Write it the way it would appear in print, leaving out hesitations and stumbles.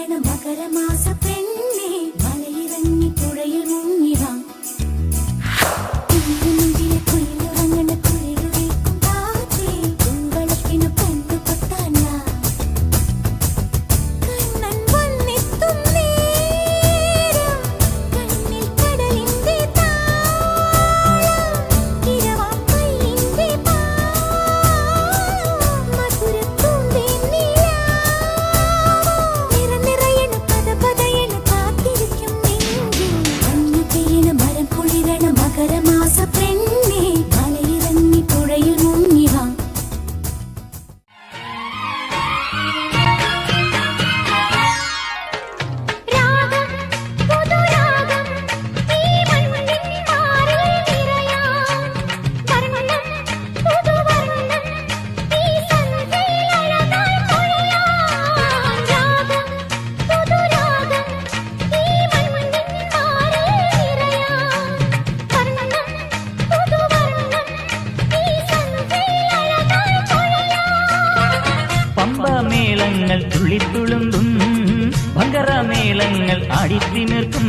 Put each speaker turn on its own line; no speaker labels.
കുളിരണ മകരമാസ പെണ്ണേ മലയിറങ്ങി പുഴയിൽ മുങ്ങിവാ നെഞ്ചിലെ കുയിലുറങ്ങണ കുളിരുവയ്ക്കും കാറ്റേ പൂവളക്കിനു പണ്ടു പൊത്താന കണ്ണൻ വന്നെത്തും നേരം കണ്ണിൽ കടലിന്റെ താളം ഇരവാം കൈയിന്റെ പാളം മധുരത്തൂമ്പേ നിറനിറയണ പദപദയണ കാത്തിരിക്കും നെഞ്ചിൽ മഞ്ഞു പെയ്യണ മരം കുളിരണ മകരമാസ പെണ്ണേ മലയിറങ്ങി പുഴയിൽ മുങ്ങിവാ രാഗം പുതുരാഗം ഈ മണ്ണിൻ മാറിൽ നിറയാം വർണ്ണം പുതുവർണ്ണം ഈ സന്ധ്യയിലഴകാൽ പൊഴിയാം രാഗം പുതുരാഗം ഈ മണ്ണിൻ മാറിൽ നിറയാം വർണ്ണം പുതുവർണ്ണം ഈ സന്ധ്യയിലഴകാൽ പൊഴിയാം
പമ്പമേളങ്ങൾ തുള്ളിത്തുളുമ്പും ഭങ്കരമേളങ്ങൾ ആടിത്തിമിർക്കും